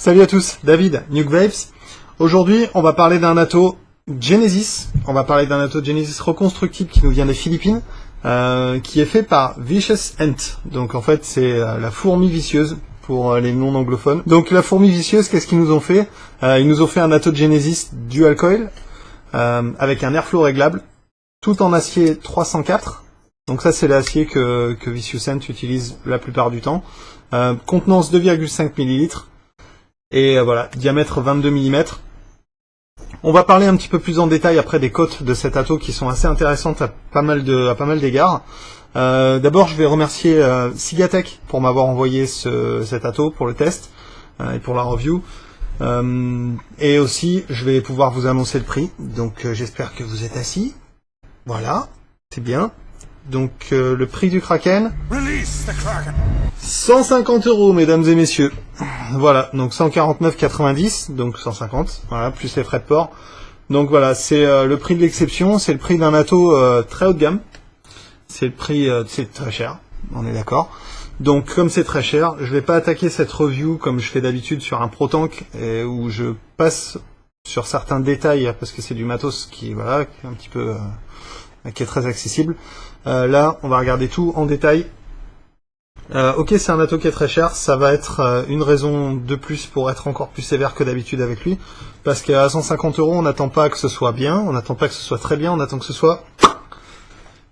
Salut à tous, David, Nuke Vapes. Aujourd'hui, on va parler d'un atto Genesis. On va parler d'un atto Genesis reconstructible qui nous vient des Philippines, qui est fait par Vicious Ant. Donc en fait, c'est la fourmi vicieuse pour les non-anglophones. Donc la fourmi vicieuse, qu'est-ce qu'ils nous ont fait? Ils nous ont fait un atto Genesis dual coil, avec un airflow réglable, tout en acier 304. Donc ça, c'est l'acier que Vicious Ant utilise la plupart du temps. Contenance 2,5 ml. Et voilà, diamètre 22 mm. On va parler un petit peu plus en détail après des cotes de cet atto qui sont assez intéressantes à pas mal d'égards. D'abord, je vais remercier Sigatech pour m'avoir envoyé cet atto pour le test et pour la review. Et aussi, je vais pouvoir vous annoncer le prix. Donc, j'espère que vous êtes assis. Voilà, c'est bien. Donc, le prix du Kraken, 150 €, mesdames et messieurs. Voilà, donc 149,90, donc 150, voilà, plus les frais de port. Donc voilà, c'est le prix de l'exception, c'est le prix d'un atto très haut de gamme. C'est le prix, c'est très cher, on est d'accord. Donc comme c'est très cher, je vais pas attaquer cette review comme je fais d'habitude sur un Pro Tank, où je passe sur certains détails, parce que c'est du matos qui, voilà, qui est un petit peu... qui est très accessible. Là, on va regarder tout en détail. Ok, c'est un atto qui est très cher, ça va être une raison de plus pour être encore plus sévère que d'habitude avec lui, parce qu'à 150 €, on n'attend pas que ce soit bien, on n'attend pas que ce soit très bien, on attend que ce soit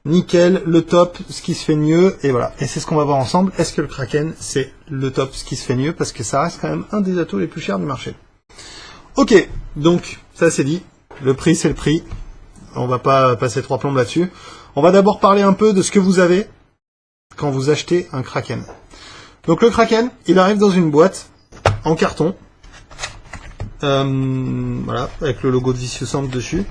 nickel, le top, ce qui se fait de mieux, et voilà. Et c'est ce qu'on va voir ensemble. Est-ce que le Kraken, c'est le top, ce qui se fait de mieux, parce que ça reste quand même un des attos les plus chers du marché. Ok, donc, ça c'est dit, le prix c'est le prix, on va pas passer 3 plombes là-dessus. On va d'abord parler un peu de ce que vous avez quand vous achetez un Kraken. Donc le Kraken, il arrive dans une boîte en carton, voilà, avec le logo de Vicious Ant dessus.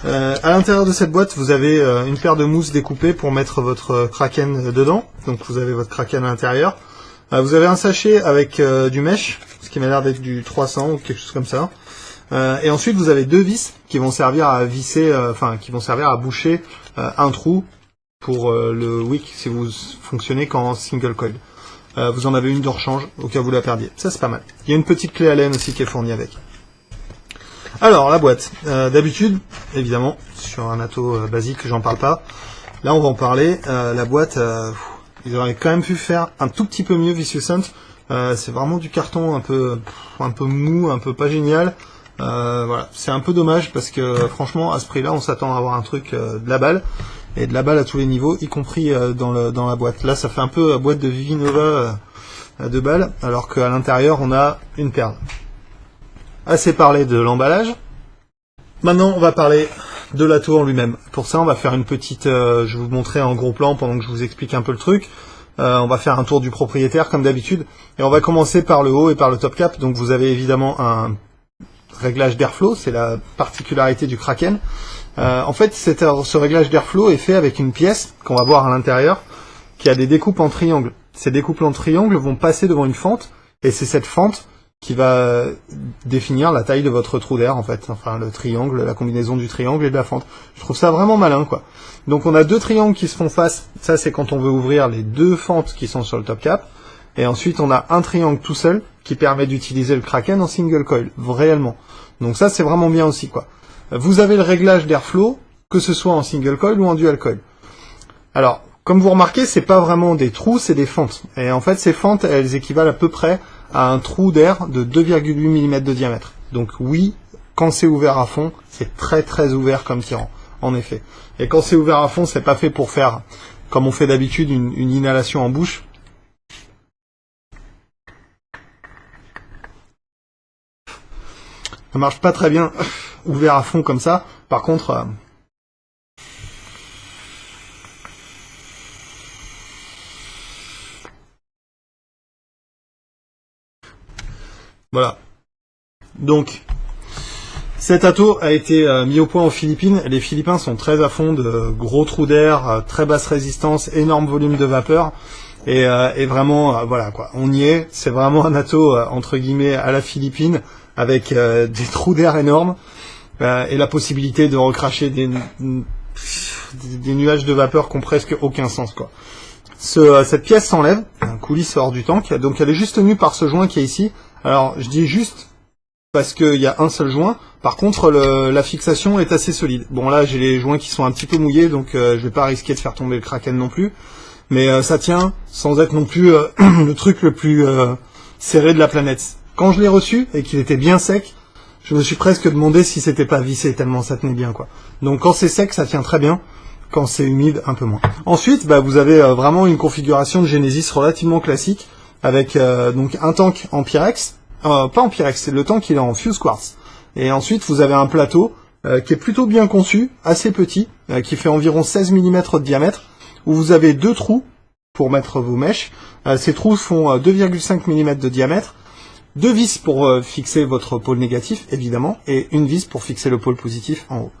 À l'intérieur de cette boîte, vous avez une paire de mousses découpées pour mettre votre Kraken dedans. Donc vous avez votre Kraken à l'intérieur. Vous avez un sachet avec du mesh, ce qui m'a l'air d'être du 300 ou quelque chose comme ça. Et ensuite, vous avez deux vis qui vont servir à visser, qui vont servir à boucher un trou pour le wick si vous fonctionnez qu'en single coil. Vous en avez une de rechange au cas où vous la perdiez. Ça, c'est pas mal. Il y a une petite clé Allen aussi qui est fournie avec. Alors, la boîte. D'habitude, évidemment, sur un atto basique, j'en parle pas. Là, on va en parler. La boîte, ils auraient quand même pu faire un tout petit peu mieux Vicious Ant. C'est vraiment du carton un peu mou, un peu pas génial. Voilà, c'est un peu dommage parce que franchement à ce prix-là, on s'attend à avoir un truc de la balle et de la balle à tous les niveaux, y compris dans la boîte. Là, ça fait un peu boîte de Vivinova de balles, alors qu'à l'intérieur, on a une perle. Assez parlé de l'emballage. Maintenant, on va parler de l'atto en lui-même. Pour ça, on va faire une petite. Je vais vous montrer en gros plan pendant que je vous explique un peu le truc. On va faire un tour du propriétaire comme d'habitude, et on va commencer par le haut et par le top cap. Donc, vous avez évidemment un réglage d'airflow, c'est la particularité du Kraken. En fait, ce réglage d'airflow est fait avec une pièce qu'on va voir à l'intérieur, qui a des découpes en triangle. Ces découpes en triangle vont passer devant une fente, et c'est cette fente qui va définir la taille de votre trou d'air, en fait. Enfin, le triangle, la combinaison du triangle et de la fente. Je trouve ça vraiment malin, quoi. Donc on a deux triangles qui se font face, ça c'est quand on veut ouvrir les deux fentes qui sont sur le top cap, et ensuite on a un triangle tout seul, qui permet d'utiliser le Kraken en single coil, réellement. Donc ça, c'est vraiment bien aussi, quoi. Vous avez le réglage d'airflow, que ce soit en single coil ou en dual coil. Alors, comme vous remarquez, c'est pas vraiment des trous, c'est des fentes. Et en fait, ces fentes, elles équivalent à peu près à un trou d'air de 2,8 mm de diamètre. Donc oui, quand c'est ouvert à fond, c'est très très ouvert comme tirant, en effet. Et quand c'est ouvert à fond, c'est pas fait pour faire, comme on fait d'habitude, une inhalation en bouche. Ça marche pas très bien ouvert à fond comme ça. Par contre, voilà. Donc, cet atto a été mis au point aux Philippines. Les Philippins sont très à fond de gros trous d'air, très basse résistance, énorme volume de vapeur. Et vraiment, voilà quoi. On y est. C'est vraiment un atto entre guillemets à la Philippine, avec des trous d'air énormes et la possibilité de recracher des nuages de vapeur qui ont presque aucun sens, quoi. Cette pièce s'enlève, un coulis hors du tank, donc elle est juste tenue par ce joint qui est ici, Alors, je dis juste parce qu'il y a un seul joint. Par contre, la fixation est assez solide. Bon, là, j'ai les joints qui sont un petit peu mouillés, donc je vais pas risquer de faire tomber le Kraken non plus. Mais ça tient sans être non plus le truc le plus serré de la planète. Quand je l'ai reçu et qu'il était bien sec, je me suis presque demandé si c'était pas vissé tellement ça tenait bien, quoi. Donc quand c'est sec, ça tient très bien. Quand c'est humide, un peu moins. Ensuite, vous avez vraiment une configuration de Genesis relativement classique avec donc un tank en Pyrex. Pas en Pyrex, c'est le tank il est en Fuse Quartz. Et ensuite, vous avez un plateau qui est plutôt bien conçu, assez petit, qui fait environ 16 mm de diamètre, où vous avez 2 trous pour mettre vos mèches. Ces trous font 2,5 mm de diamètre, 2 vis pour fixer votre pôle négatif, évidemment, et une vis pour fixer le pôle positif en haut.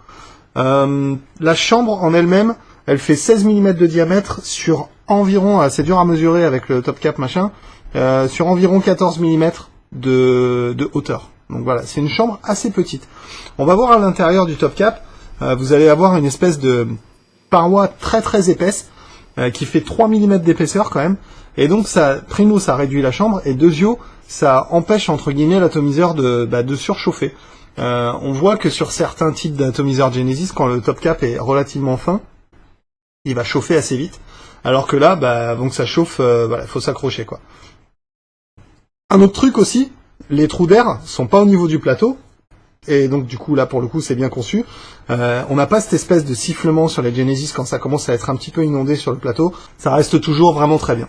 La chambre en elle-même, elle fait 16 mm de diamètre sur environ, c'est dur à mesurer avec le top cap machin, sur environ 14 mm de hauteur. Donc voilà, c'est une chambre assez petite. On va voir à l'intérieur du top cap, vous allez avoir une espèce de paroi très très épaisse, qui fait 3 mm d'épaisseur quand même, et donc ça, primo, ça réduit la chambre, et deuxio, ça empêche entre guillemets l'atomiseur de surchauffer. On voit que sur certains types d'atomiseurs Genesis, quand le top cap est relativement fin, il va chauffer assez vite, alors que là, avant que ça chauffe, voilà, faut s'accrocher, quoi. Un autre truc aussi, les trous d'air sont pas au niveau du plateau, et donc du coup là pour le coup c'est bien conçu. On n'a pas cette espèce de sifflement sur les Genesis quand ça commence à être un petit peu inondé sur le plateau, ça reste toujours vraiment très bien.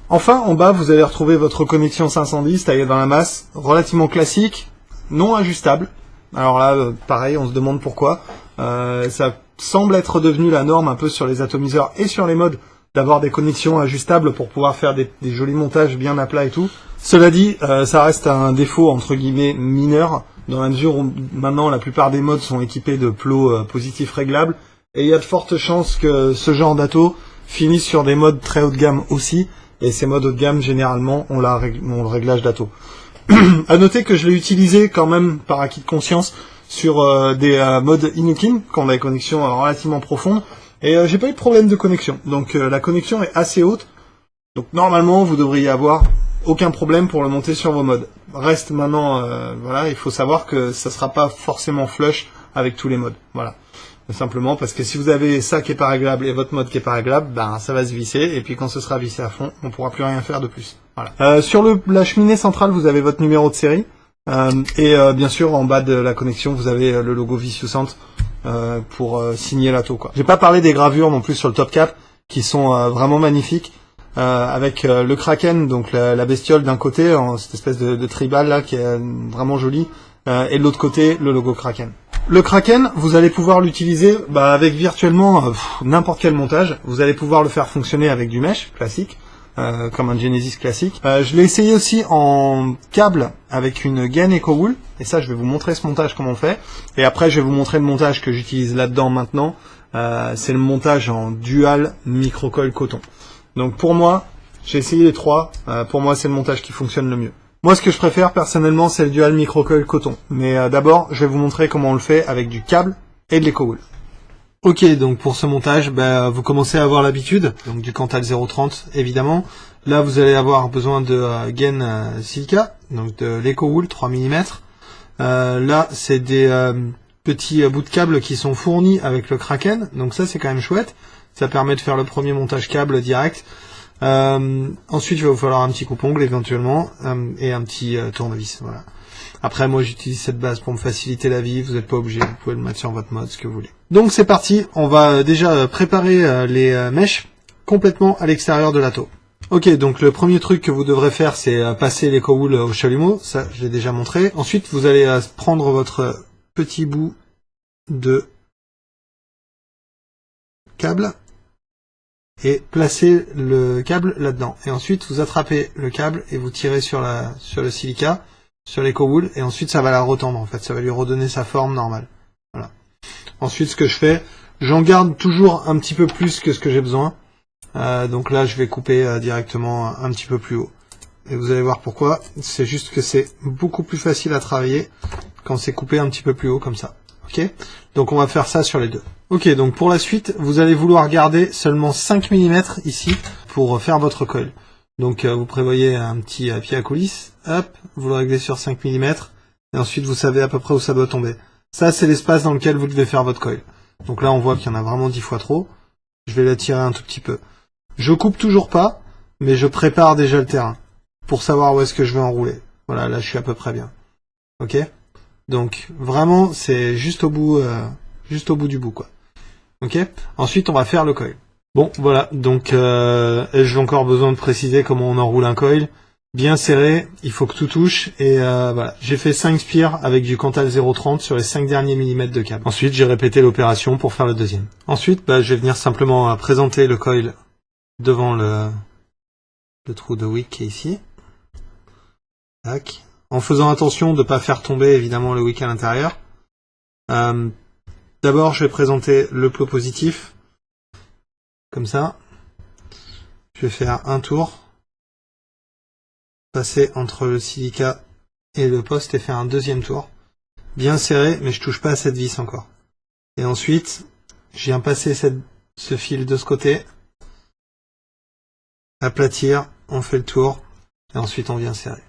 Enfin en bas vous allez retrouver votre connexion 510 taillée dans la masse, relativement classique, non ajustable. Alors là pareil on se demande pourquoi. Ça semble être devenu la norme un peu sur les atomiseurs et sur les mods d'avoir des connexions ajustables pour pouvoir faire des jolis montages bien à plat et tout. Cela dit, ça reste un défaut entre guillemets mineur, dans la mesure où maintenant la plupart des mods sont équipés de plots positifs réglables, et il y a de fortes chances que ce genre d'ato finisse sur des mods très haut de gamme aussi, et ces mods haut de gamme généralement ont le réglage d'ato. À noter que je l'ai utilisé quand même par acquis de conscience sur des mods Inukin, quand on a des connexions relativement profondes, et j'ai pas eu de problème de connexion, donc la connexion est assez haute, donc normalement vous devriez avoir aucun problème pour le monter sur vos mods. Reste maintenant, voilà, il faut savoir que ça sera pas forcément flush avec tous les mods, voilà. Simplement parce que si vous avez ça qui est pas réglable et votre mod qui est pas réglable, ça va se visser, et puis quand ce sera vissé à fond, on pourra plus rien faire de plus. Voilà. Sur la cheminée centrale, vous avez votre numéro de série, et bien sûr en bas de la connexion, vous avez le logo Vicioucent pour signer l'atto, quoi. J'ai pas parlé des gravures non plus sur le top cap, qui sont vraiment magnifiques. Avec le Kraken, donc la bestiole d'un côté, cette espèce de tribal là qui est vraiment jolie, et de l'autre côté le logo Kraken. Le Kraken, vous allez pouvoir l'utiliser avec virtuellement n'importe quel montage. Vous allez pouvoir le faire fonctionner avec du mesh classique, comme un Genesis classique. Je l'ai essayé aussi en câble avec une gaine EcoWool, et ça je vais vous montrer ce montage comment on fait, et après je vais vous montrer le montage que j'utilise là-dedans maintenant. C'est le montage en dual microcoil coton. Donc pour moi, j'ai essayé les trois, pour moi c'est le montage qui fonctionne le mieux. Moi ce que je préfère personnellement c'est le dual microcoil coton, mais d'abord je vais vous montrer comment on le fait avec du câble et de l'EcoWool. Ok, donc pour ce montage, vous commencez à avoir l'habitude, donc du Cantal 030 évidemment. Là vous allez avoir besoin de gaine silica, donc de l'EcoWool 3 mm. Là c'est des petits bouts de câble qui sont fournis avec le Kraken, donc ça c'est quand même chouette. Ça permet de faire le premier montage câble direct. Ensuite, il va vous falloir un petit coupe-ongle éventuellement et un petit tournevis. Voilà. Après, moi, j'utilise cette base pour me faciliter la vie. Vous n'êtes pas obligé. Vous pouvez le mettre sur votre mode, ce que vous voulez. Donc, c'est parti. On va déjà préparer les mèches complètement à l'extérieur de l'atto. Ok, donc le premier truc que vous devrez faire, c'est passer l'EcoWool au chalumeau. Ça, je l'ai déjà montré. Ensuite, vous allez prendre votre petit bout de câble et placer le câble là-dedans. Et ensuite, vous attrapez le câble et vous tirez sur le silica, sur l'EcoWool, et ensuite ça va la retendre en fait, ça va lui redonner sa forme normale. Voilà. Ensuite, ce que je fais, j'en garde toujours un petit peu plus que ce que j'ai besoin. Donc là, je vais couper directement un petit peu plus haut. Et vous allez voir pourquoi. C'est juste que c'est beaucoup plus facile à travailler quand c'est coupé un petit peu plus haut comme ça. Ok, donc on va faire ça sur les deux. Ok, donc pour la suite, vous allez vouloir garder seulement 5 mm ici pour faire votre coil. Donc vous prévoyez un petit pied à coulisses hop, vous le réglez sur 5 mm, et ensuite vous savez à peu près où ça doit tomber. Ça, c'est l'espace dans lequel vous devez faire votre coil. Donc là, on voit qu'il y en a vraiment 10 fois trop. Je vais l'attirer un tout petit peu. Je coupe toujours pas, mais je prépare déjà le terrain, pour savoir où est-ce que je vais enrouler. Voilà, là, je suis à peu près bien. Ok? Donc, vraiment, c'est juste au bout du bout, quoi. Ok? Ensuite, on va faire le coil. Bon, voilà, donc j'ai encore besoin de préciser comment on enroule un coil. Bien serré, il faut que tout touche, et voilà. J'ai fait 5 spires avec du Cantal 0,30 sur les 5 derniers millimètres de câble. Ensuite, j'ai répété l'opération pour faire le deuxième. Ensuite, je vais venir simplement présenter le coil devant le trou de wick qui est ici. Tac. En faisant attention de ne pas faire tomber évidemment le wick à l'intérieur. D'abord, je vais présenter le plot positif. Comme ça. Je vais faire un tour. Passer entre le silica et le poste et faire un deuxième tour. Bien serré, mais je touche pas à cette vis encore. Et ensuite, je viens passer ce fil de ce côté. Aplatir, on fait le tour. Et ensuite, on vient serrer.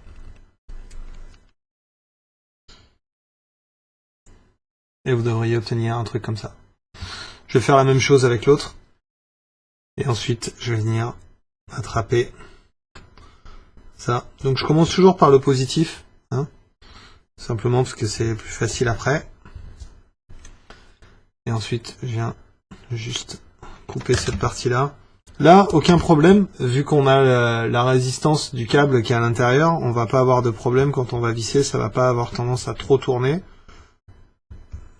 Et vous devriez obtenir un truc comme ça. Je vais faire la même chose avec l'autre. Et ensuite, je vais venir attraper ça. Donc je commence toujours par le positif, hein, simplement parce que c'est plus facile après. Et ensuite, je viens juste couper cette partie-là. Là, aucun problème, vu qu'on a la résistance du câble qui est à l'intérieur, on va pas avoir de problème quand on va visser, ça va pas avoir tendance à trop tourner.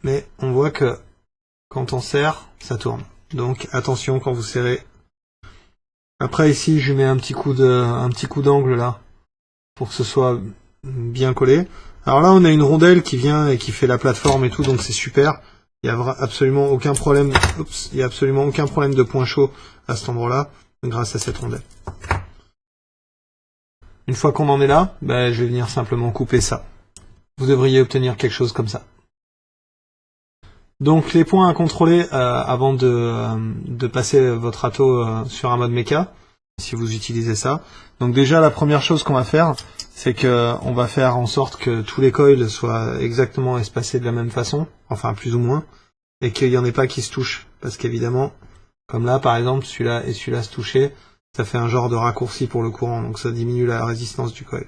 Mais on voit que quand on serre, ça tourne. Donc attention quand vous serrez. Après ici, je mets un petit coup d'angle là, pour que ce soit bien collé. Alors là, on a une rondelle qui vient et qui fait la plateforme et tout, donc c'est super. Il y a absolument aucun problème. Oups, il y a absolument aucun problème de point chaud à cet endroit-là, grâce à cette rondelle. Une fois qu'on en est là, je vais venir simplement couper ça. Vous devriez obtenir quelque chose comme ça. Donc les points à contrôler avant de passer votre râteau sur un mode méca, si vous utilisez ça. Donc déjà la première chose qu'on va faire, c'est que on va faire en sorte que tous les coils soient exactement espacés de la même façon, enfin plus ou moins, et qu'il n'y en ait pas qui se touchent. Parce qu'évidemment, comme là par exemple, celui-là et celui-là se toucher, ça fait un genre de raccourci pour le courant, donc ça diminue la résistance du coil.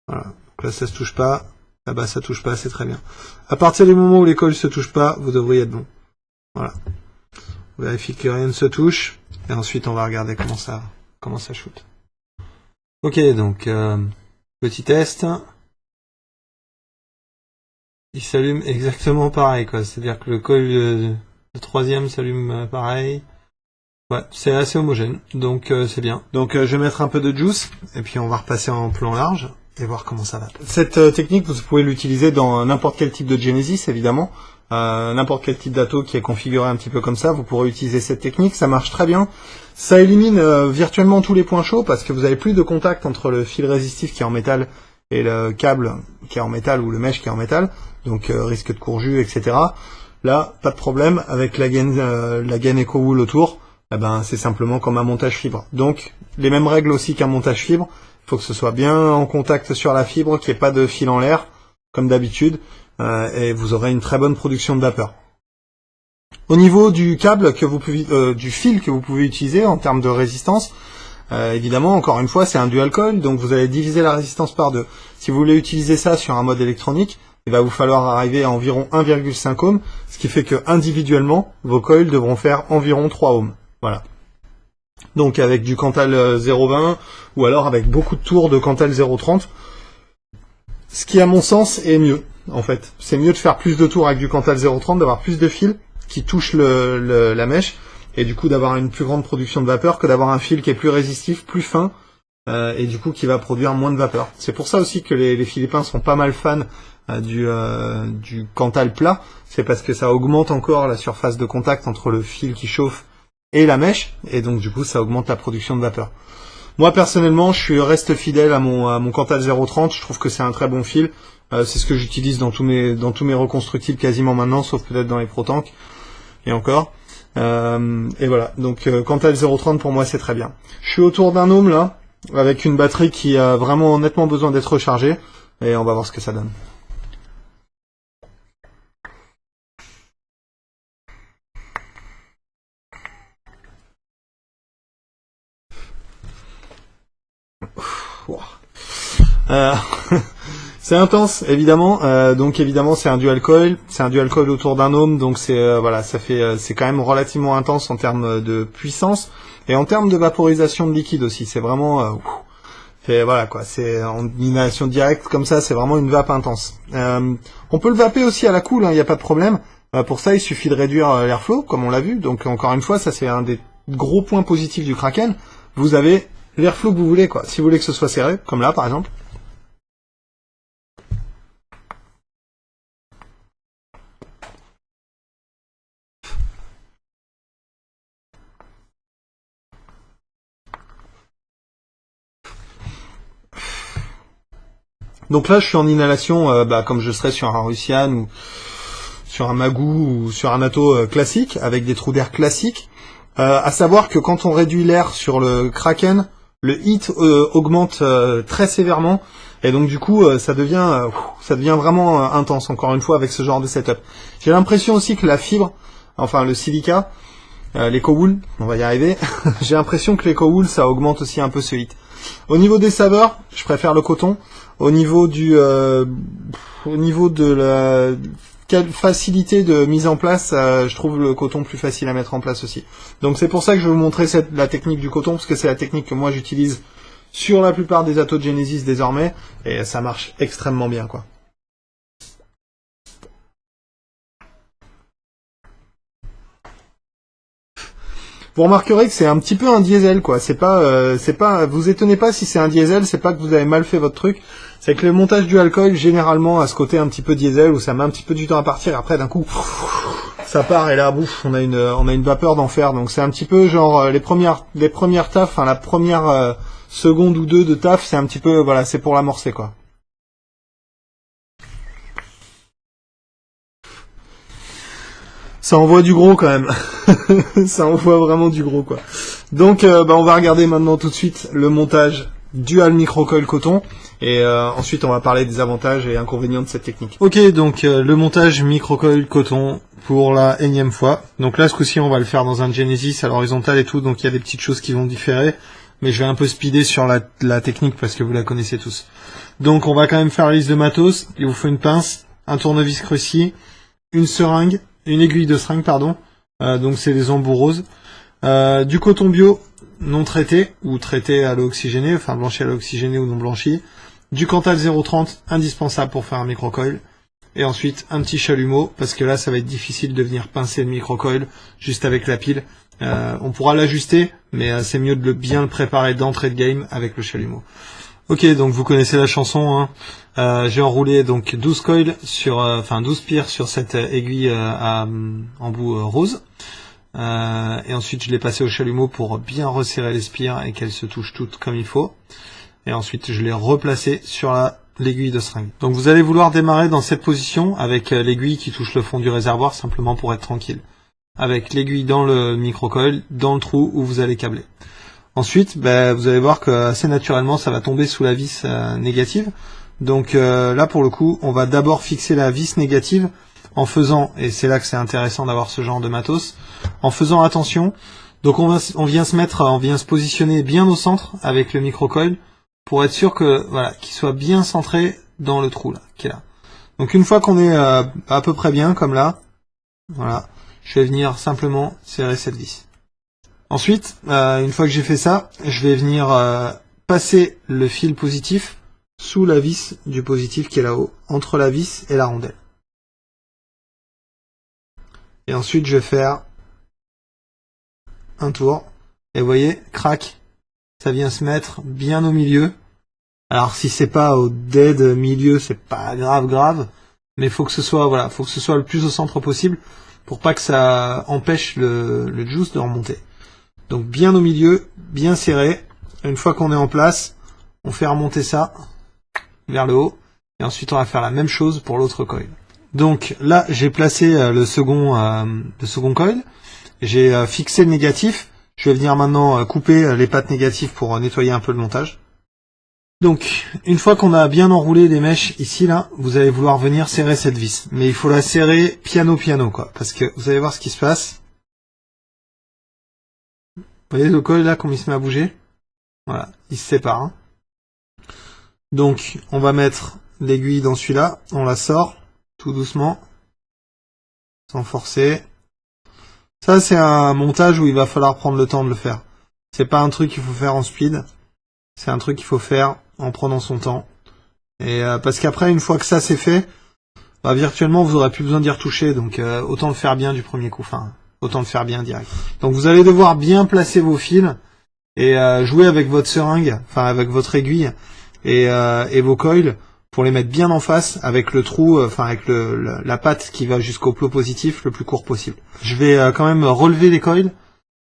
Voilà, donc là ça se touche pas. Là-bas, ça touche pas, c'est très bien. À partir du moment où les coils se touchent pas, vous devriez être bon. Voilà. On vérifie que rien ne se touche. Et ensuite, on va regarder comment ça shoot. Ok, donc, petit test. Il s'allume exactement pareil, quoi. C'est-à-dire que le coil de troisième s'allume pareil. Ouais, c'est assez homogène. Donc, c'est bien. Donc, je vais mettre un peu de juice. Et puis, on va repasser en plan large. Et voir comment ça va. Cette technique, vous pouvez l'utiliser dans n'importe quel type de Genesis, évidemment. N'importe quel type d'atto qui est configuré un petit peu comme ça, vous pourrez utiliser cette technique, ça marche très bien. Ça élimine virtuellement tous les points chauds, parce que vous n'avez plus de contact entre le fil résistif qui est en métal et le câble qui est en métal, ou le mesh qui est en métal, donc risque de courjus, etc. Là, pas de problème, avec la gaine EcoWool autour, c'est simplement comme un montage fibre. Donc, les mêmes règles aussi qu'un montage fibre. Il faut que ce soit bien en contact sur la fibre, qu'il n'y ait pas de fil en l'air, comme d'habitude, et vous aurez une très bonne production de vapeur. Au niveau du câble du fil que vous pouvez utiliser en termes de résistance, évidemment, encore une fois, c'est un dual coil, donc vous allez diviser la résistance par deux. Si vous voulez utiliser ça sur un mode électronique, il va vous falloir arriver à environ 1,5 ohms, ce qui fait que individuellement, vos coils devront faire environ 3 ohms. Voilà. Donc avec du Cantal 0,20 ou alors avec beaucoup de tours de Cantal 0,30, ce qui à mon sens est mieux en fait. C'est mieux de faire plus de tours avec du Cantal 0,30, d'avoir plus de fils qui touchent la mèche et du coup d'avoir une plus grande production de vapeur que d'avoir un fil qui est plus résistif, plus fin et du coup qui va produire moins de vapeur. C'est pour ça aussi que les Philippins sont pas mal fans du Cantal plat, c'est parce que ça augmente encore la surface de contact entre le fil qui chauffe et la mèche, et donc du coup ça augmente la production de vapeur. Moi personnellement, je reste fidèle à mon Cantal 0,30, je trouve que c'est un très bon fil, c'est ce que j'utilise dans tous mes reconstructibles quasiment maintenant, sauf peut-être dans les ProTank, et encore. Et voilà, donc Cantal 0,30 pour moi c'est très bien. Je suis autour d'un ohm là, avec une batterie qui a vraiment nettement besoin d'être rechargée, et on va voir ce que ça donne. C'est intense, évidemment. Donc évidemment, c'est un dual coil autour d'un ohms, donc c'est voilà, ça fait c'est quand même relativement intense en termes de puissance et en termes de vaporisation de liquide aussi. C'est vraiment voilà quoi, c'est en inhalation directe comme ça, c'est vraiment une vape intense. On peut le vaper aussi à la cool, il n'y a pas de problème. Pour ça, il suffit de réduire l'airflow, comme on l'a vu. Donc encore une fois, ça c'est un des gros points positifs du Kraken. Vous avez l'airflow que vous voulez, quoi. Si vous voulez que ce soit serré, comme là par exemple. Donc là, je suis en inhalation, comme je serais sur un Russian ou sur un Magoo ou sur un Atto classique, avec des trous d'air classiques. À savoir que quand on réduit l'air sur le Kraken, le heat augmente très sévèrement, et donc du coup, ça devient vraiment intense, encore une fois, avec ce genre de setup. J'ai l'impression aussi que la fibre, enfin le silica, l'EcoWool, on va y arriver, j'ai l'impression que l'EcoWool, ça augmente aussi un peu ce heat. Au niveau des saveurs, je préfère le coton. Au niveau de la facilité de mise en place, je trouve le coton plus facile à mettre en place aussi. Donc c'est pour ça que je vais vous montrer la technique du coton, parce que c'est la technique que moi j'utilise sur la plupart des Atto de Genesis désormais, et ça marche extrêmement bien, quoi. Vous remarquerez que c'est un petit peu un diesel, quoi. C'est pas, vous étonnez pas si c'est un diesel, c'est pas que vous avez mal fait votre truc. C'est que le montage du alcool, généralement, a ce côté un petit peu diesel, où ça met un petit peu du temps à partir, après, d'un coup, ça part, et là, bouf, on a une vapeur d'enfer. Donc c'est un petit peu genre, les premières tafs, enfin, la première seconde ou deux de taf, c'est un petit peu, voilà, c'est pour l'amorcer, quoi. Ça envoie du gros quand même. Ça envoie vraiment du gros, quoi. Donc on va regarder maintenant tout de suite le montage dual microcoil coton, et ensuite on va parler des avantages et inconvénients de cette technique. Ok, donc le montage microcoil coton pour la énième fois. Donc là, ce coup-ci, on va le faire dans un Genesis à l'horizontale et tout, donc il y a des petites choses qui vont différer, mais je vais un peu speeder sur la technique parce que vous la connaissez tous. Donc on va quand même faire la liste de matos. Il vous faut une pince, un tournevis Crucier, une seringue, une aiguille de seringue, pardon. Donc c'est des embouts roses. Du coton bio non traité ou traité à l'eau oxygénée, enfin blanchi à l'eau oxygénée ou non blanchi. Du Cantal 0,30 indispensable pour faire un microcoil. Et ensuite un petit chalumeau, parce que là ça va être difficile de venir pincer le microcoil juste avec la pile. On pourra l'ajuster, mais c'est mieux de bien le préparer d'entrée de game avec le chalumeau. Ok, donc vous connaissez la chanson, hein. J'ai enroulé donc 12 coils sur, 12 pires sur cette aiguille en bout rose. Et ensuite je l'ai passé au chalumeau pour bien resserrer les spires et qu'elles se touchent toutes comme il faut. Et ensuite je l'ai replacé sur l'aiguille de seringue. Donc vous allez vouloir démarrer dans cette position avec l'aiguille qui touche le fond du réservoir, simplement pour être tranquille. Avec l'aiguille dans le microcoil, dans le trou où vous allez câbler. Ensuite, vous allez voir que assez naturellement ça va tomber sous la vis négative. Donc là pour le coup, on va d'abord fixer la vis négative en faisant, et c'est là que c'est intéressant d'avoir ce genre de matos, en faisant attention. Donc on vient se positionner bien au centre avec le microcoil pour être sûr que voilà, qu'il soit bien centré dans le trou là, qui est là. Donc une fois qu'on est à peu près bien comme là, voilà, je vais venir simplement serrer cette vis. Ensuite, une fois que j'ai fait ça, je vais venir passer le fil positif sous la vis du positif qui est là-haut, entre la vis et la rondelle. Et ensuite, je vais faire un tour. Et vous voyez, crac, ça vient se mettre bien au milieu. Alors si c'est pas au dead milieu, c'est pas grave, mais faut que ce soit le plus au centre possible pour pas que ça empêche le juice de remonter. Donc bien au milieu, bien serré. Une fois qu'on est en place, on fait remonter ça vers le haut. Et ensuite on va faire la même chose pour l'autre coil. Donc là j'ai placé le second coil. J'ai fixé le négatif. Je vais venir maintenant couper les pattes négatives pour nettoyer un peu le montage. Donc, une fois qu'on a bien enroulé les mèches ici, là, vous allez vouloir venir serrer cette vis. Mais il faut la serrer piano, quoi. Parce que vous allez voir ce qui se passe. Vous voyez le coil là, comme il se met à bouger? Voilà, il se sépare. Hein. Donc, on va mettre l'aiguille dans celui-là. On la sort, tout doucement. Sans forcer. Ça, c'est un montage où il va falloir prendre le temps de le faire. C'est pas un truc qu'il faut faire en speed. C'est un truc qu'il faut faire en prenant son temps. Et parce qu'après, une fois que ça c'est fait, bah, virtuellement, vous aurez plus besoin d'y retoucher. Donc, autant le faire bien du premier coup. Enfin, autant le faire bien direct. Donc, vous allez devoir bien placer vos fils et jouer avec votre seringue, enfin avec votre aiguille et vos coils pour les mettre bien en face avec le trou, enfin avec la patte qui va jusqu'au plot positif le plus court possible. Je vais quand même relever les coils.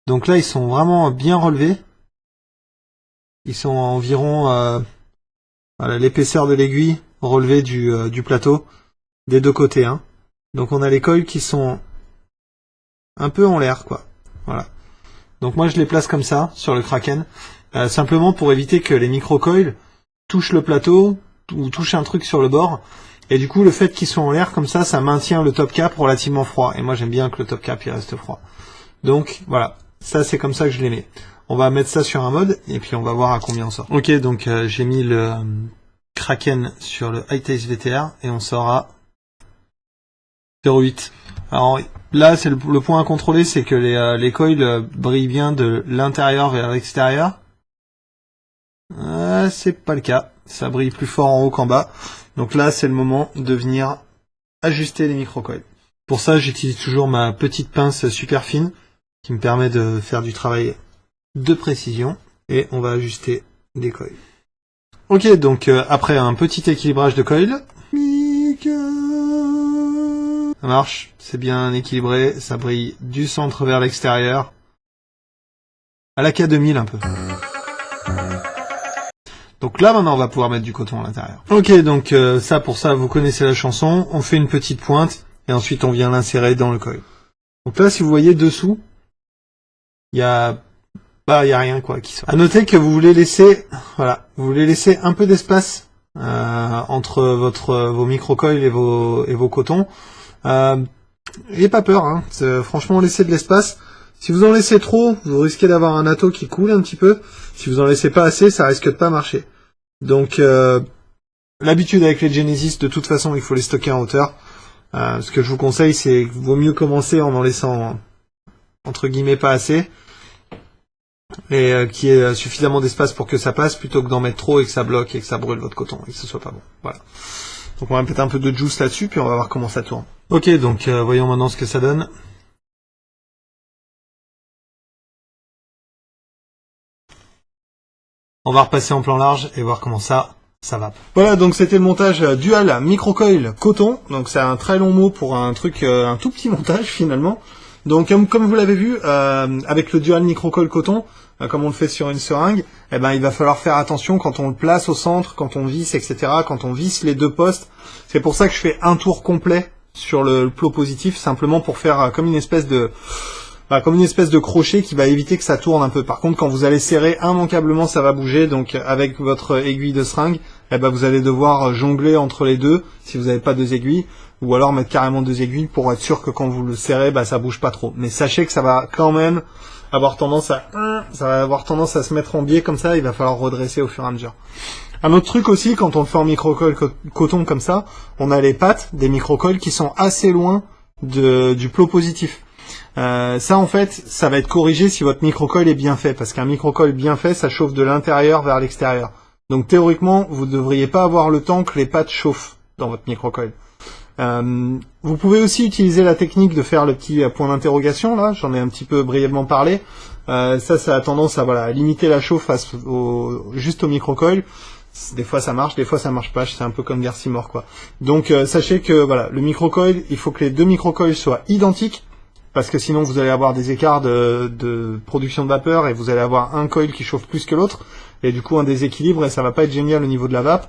Donc là, ils sont vraiment bien relevés. Ils sont à environ voilà, l'épaisseur de l'aiguille relevée du plateau des deux côtés. Hein. Donc on a les coils qui sont un peu en l'air, quoi. Voilà. Donc moi je les place comme ça sur le Kraken, simplement pour éviter que les micro-coils touchent le plateau ou touchent un truc sur le bord. Et du coup le fait qu'ils soient en l'air comme ça maintient le top cap relativement froid. Et moi j'aime bien que le top cap il reste froid. Donc voilà, ça c'est comme ça que je les mets. On va mettre ça sur un mode et puis on va voir à combien on sort. Ok, donc j'ai mis le Kraken sur le Hi-Taste VTR et on sort à 0,8. Alors là, c'est le point à contrôler, c'est que les coils brillent bien de l'intérieur vers l'extérieur. C'est pas le cas. Ça brille plus fort en haut qu'en bas. Donc là, c'est le moment de venir ajuster les micro-coils. Pour ça, j'utilise toujours ma petite pince super fine qui me permet de faire du travail de précision. Et on va ajuster les coils. Ok, donc après un petit équilibrage de coils, ça marche, c'est bien équilibré, ça brille du centre vers l'extérieur. À la K2000 un peu. Donc là maintenant on va pouvoir mettre du coton à l'intérieur. Ok, donc ça pour ça vous connaissez la chanson, on fait une petite pointe et ensuite on vient l'insérer dans le coil. Donc là si vous voyez dessous, il y a rien quoi qui sort. À noter que vous voulez laisser, voilà, vous voulez laisser un peu d'espace entre vos micro-coils et vos cotons. N'ayez pas peur, hein. Franchement laissez de l'espace. Si vous en laissez trop, vous risquez d'avoir un atto qui coule un petit peu. Si vous en laissez pas assez, ça risque de pas marcher. Donc l'habitude avec les Genesis, de toute façon, il faut les stocker en hauteur. Ce que je vous conseille, c'est qu'il vaut mieux commencer en laissant entre guillemets pas assez. Et qu'il y ait suffisamment d'espace pour que ça passe, plutôt que d'en mettre trop et que ça bloque et que ça brûle votre coton et que ce soit pas bon. Voilà. Donc on va mettre un peu de juice là-dessus, puis on va voir comment ça tourne. Ok, donc voyons maintenant ce que ça donne. On va repasser en plan large et voir comment ça va. Voilà, donc c'était le montage dual microcoil coton. Donc c'est un très long mot pour un truc, un tout petit montage finalement. Donc comme vous l'avez vu, avec le dual microcoil coton, comme on le fait sur une seringue, eh ben il va falloir faire attention quand on le place au centre, quand on visse, etc., quand on visse les deux postes. C'est pour ça que je fais un tour complet sur le plot positif, simplement pour faire comme une espèce de crochet qui va éviter que ça tourne un peu. Par contre, quand vous allez serrer, immanquablement ça va bouger, donc avec votre aiguille de seringue, eh ben vous allez devoir jongler entre les deux, si vous n'avez pas deux aiguilles, ou alors mettre carrément deux aiguilles pour être sûr que quand vous le serrez, ça bouge pas trop. Mais sachez que ça va quand même avoir tendance à se mettre en biais comme ça, il va falloir redresser au fur et à mesure. Un autre truc aussi, quand on le fait en microcoil coton comme ça, on a les pattes des microcoils qui sont assez loin du plot positif. Ça en fait, ça va être corrigé si votre microcoil est bien fait, parce qu'un microcoil bien fait, ça chauffe de l'intérieur vers l'extérieur. Donc théoriquement, vous ne devriez pas avoir le temps que les pattes chauffent dans votre microcoil. Vous pouvez aussi utiliser la technique de faire le petit point d'interrogation, là, j'en ai un petit peu brièvement parlé. Ça a tendance à limiter la chauffe juste au microcoil. Des fois ça marche, des fois ça marche pas, c'est un peu comme Garcimore quoi. Donc sachez que voilà, le microcoil, il faut que les deux microcoils soient identiques, parce que sinon vous allez avoir des écarts de production de vapeur et vous allez avoir un coil qui chauffe plus que l'autre, et du coup un déséquilibre et ça va pas être génial au niveau de la vape.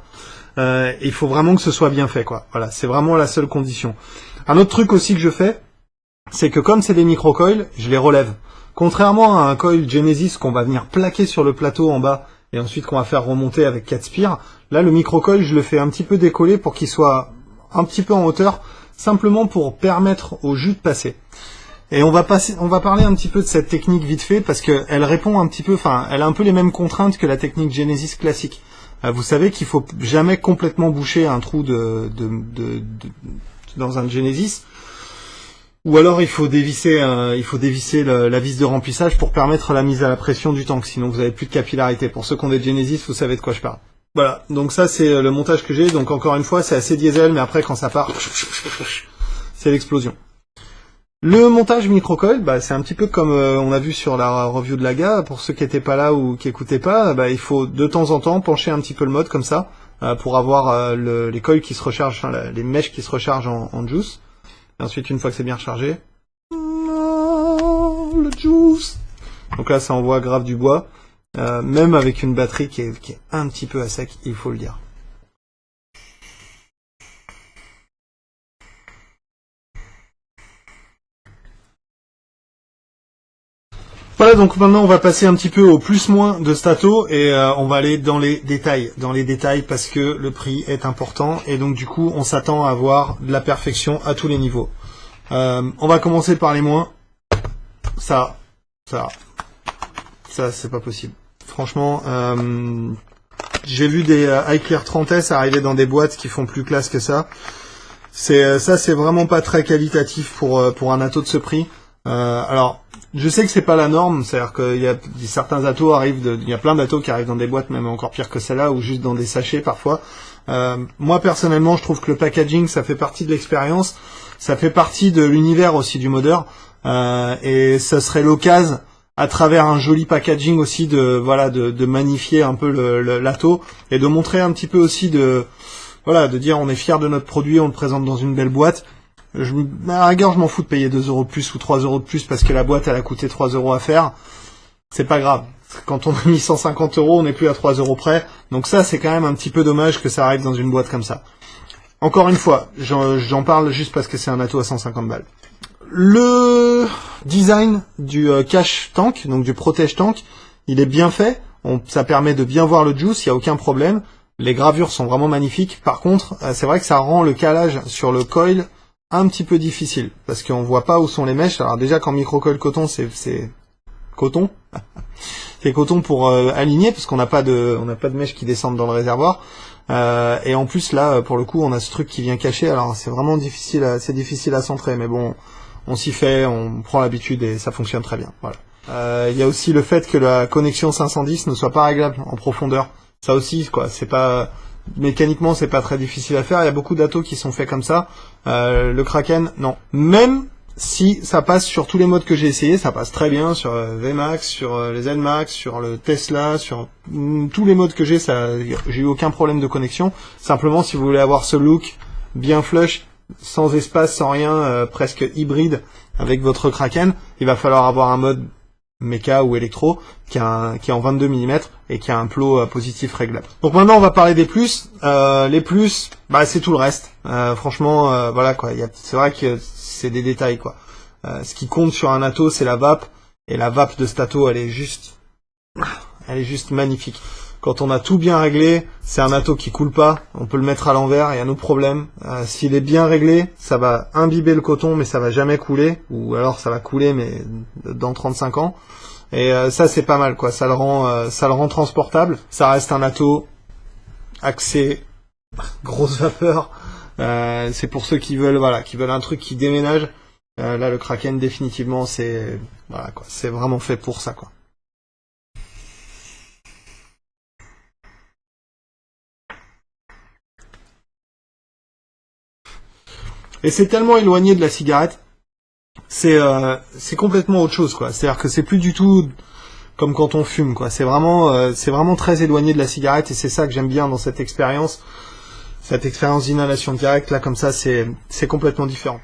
Il faut vraiment que ce soit bien fait quoi. Voilà, c'est vraiment la seule condition. Un autre truc aussi que je fais, c'est que comme c'est des microcoils, je les relève. Contrairement à un coil Genesis qu'on va venir plaquer sur le plateau en bas et ensuite qu'on va faire remonter avec 4 spires, là le micro-coil je le fais un petit peu décoller pour qu'il soit un petit peu en hauteur, simplement pour permettre au jus de passer. Et on va parler un petit peu de cette technique vite fait parce que elle répond un petit peu, enfin, elle a un peu les mêmes contraintes que la technique Genesis classique. Vous savez qu'il faut jamais complètement boucher un trou dans un Genesis, ou alors il faut dévisser la vis de remplissage pour permettre la mise à la pression du tank. Sinon vous avez plus de capillarité. Pour ceux qui ont des Genesis, vous savez de quoi je parle. Voilà, donc ça c'est le montage que j'ai. Donc encore une fois, c'est assez diesel, mais après quand ça part, c'est l'explosion. Le montage microcoil, c'est un petit peu comme on a vu sur la review de Laga. Pour ceux qui étaient pas là ou qui écoutaient pas, il faut de temps en temps pencher un petit peu le mode comme ça pour avoir les coils qui se rechargent, enfin les mèches qui se rechargent en juice. Et ensuite, une fois que c'est bien rechargé, le juice. Donc là, ça envoie grave du bois, même avec une batterie qui est un petit peu à sec, il faut le dire. Voilà, donc maintenant on va passer un petit peu au plus-moins de Stato et on va aller dans les détails parce que le prix est important et donc du coup on s'attend à avoir de la perfection à tous les niveaux. On va commencer par les moins. Ça c'est pas possible. Franchement, j'ai vu des iClear 30S arriver dans des boîtes qui font plus classe que ça. C'est vraiment pas très qualitatif pour un ato de ce prix. Alors, je sais que c'est pas la norme, c'est-à-dire qu'il y a certains atos il y a plein d'atos qui arrivent dans des boîtes, même encore pire que celle-là, ou juste dans des sachets parfois. Moi personnellement, je trouve que le packaging, ça fait partie de l'expérience, ça fait partie de l'univers aussi du modeur, et ça serait l'occasion, à travers un joli packaging aussi, de magnifier un peu l'ato et de montrer un petit peu aussi de dire on est fier de notre produit, on le présente dans une belle boîte. À la rigueur, je m'en fous de payer 2 € de plus ou 3 € de plus parce que la boîte elle a coûté 3 € à faire. C'est pas grave. Quand on a mis 150 €, on n'est plus à 3 € près. Donc ça, c'est quand même un petit peu dommage que ça arrive dans une boîte comme ça. Encore une fois, j'en parle juste parce que c'est un ato à 150 balles. Le design du cache tank, donc du protège tank, il est bien fait. Ça permet de bien voir le juice, il n'y a aucun problème. Les gravures sont vraiment magnifiques. Par contre, c'est vrai que ça rend le calage sur le coil un petit peu difficile, parce qu'on voit pas où sont les mèches. Alors déjà, quand microcoil coton, c'est coton. C'est coton pour aligner, parce qu'on n'a pas de mèches qui descendent dans le réservoir. Et en plus, là, pour le coup, on a ce truc qui vient cacher. Alors c'est vraiment difficile à centrer, mais bon, on s'y fait, on prend l'habitude et ça fonctionne très bien. Voilà. Il y a aussi le fait que la connexion 510 ne soit pas réglable en profondeur. Ça aussi, quoi, c'est pas... Mécaniquement, c'est pas très difficile à faire. Il y a beaucoup d'atos qui sont faits comme ça. Le Kraken, non. Même si ça passe sur tous les modes que j'ai essayé, ça passe très bien sur VMAX, sur les NMAX, sur le Tesla, sur tous les modes que j'ai eu aucun problème de connexion. Simplement, si vous voulez avoir ce look bien flush, sans espace, sans rien, presque hybride avec votre Kraken, il va falloir avoir un mode méca ou électro qui est en 22 mm et qui a un plot positif réglable. Donc maintenant on va parler des plus. Les plus, c'est tout le reste. Franchement, voilà quoi. C'est vrai que c'est des détails quoi. Ce qui compte sur un ato, c'est la vape, et la vape de cet ato, elle est juste magnifique. Quand on a tout bien réglé, c'est un ato qui coule pas. On peut le mettre à l'envers, il y a nos problèmes. S'il est bien réglé, ça va imbiber le coton, mais ça va jamais couler, ou alors ça va couler, mais dans 35 ans. Et ça, c'est pas mal, quoi. Ça le rend transportable. Ça reste un ato axé grosse vapeur. C'est pour ceux qui veulent un truc qui déménage. Là, le Kraken, définitivement, c'est vraiment fait pour ça, quoi. Et c'est tellement éloigné de la cigarette, c'est complètement autre chose, quoi. C'est-à-dire que c'est plus du tout comme quand on fume, quoi. C'est vraiment très éloigné de la cigarette, et c'est ça que j'aime bien dans cette expérience d'inhalation directe, là, comme ça, c'est complètement différent.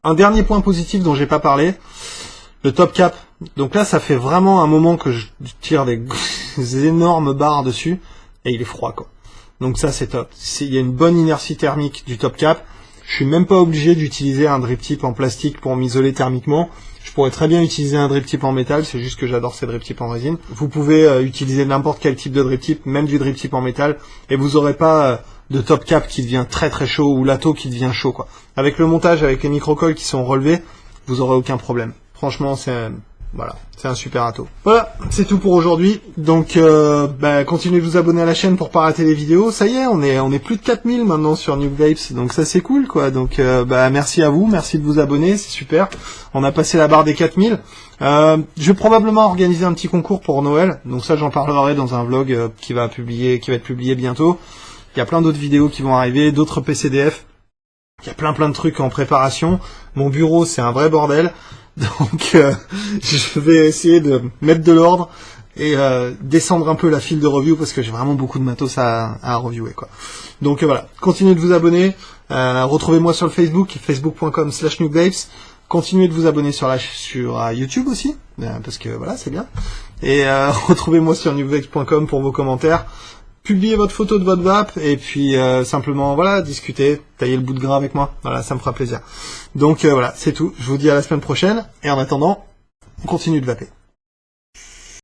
Un dernier point positif dont j'ai pas parlé, le top cap. Donc là, ça fait vraiment un moment que je tire des énormes barres dessus, et il est froid, quoi. Donc ça, c'est top. Il y a une bonne inertie thermique du top cap. Je suis même pas obligé d'utiliser un drip tip en plastique pour m'isoler thermiquement. Je pourrais très bien utiliser un drip tip en métal, c'est juste que j'adore ces drip tips en résine. Vous pouvez utiliser n'importe quel type de drip tip, même du drip tip en métal, et vous aurez pas de top cap qui devient très très chaud ou lato qui devient chaud, quoi. Avec le montage, avec les microcolles qui sont relevés, vous aurez aucun problème. Franchement, voilà, c'est un super râteau. Voilà, c'est tout pour aujourd'hui. Donc, continuez de vous abonner à la chaîne pour pas rater les vidéos. Ça y est, on est plus de 4000 maintenant sur Nuke Vapes, donc ça c'est cool, quoi. Donc, merci à vous, merci de vous abonner, c'est super. On a passé la barre des 4000. Je vais probablement organiser un petit concours pour Noël. Donc ça, j'en parlerai dans un vlog qui va être publié bientôt. Il y a plein d'autres vidéos qui vont arriver, d'autres PCDF. Il y a plein de trucs en préparation. Mon bureau, c'est un vrai bordel. Donc, je vais essayer de mettre de l'ordre et descendre un peu la file de review parce que j'ai vraiment beaucoup de matos à reviewer, quoi. Donc voilà, continuez de vous abonner. Retrouvez-moi sur le Facebook, facebook.com/nukevapes. Continuez de vous abonner sur YouTube aussi, parce que voilà, c'est bien. Et retrouvez-moi sur nukevapes.com pour vos commentaires. Publiez votre photo de votre vape et puis simplement voilà, discutez, taillez le bout de gras avec moi. Voilà, ça me fera plaisir. Donc voilà, c'est tout. Je vous dis à la semaine prochaine et en attendant, on continue de vaper.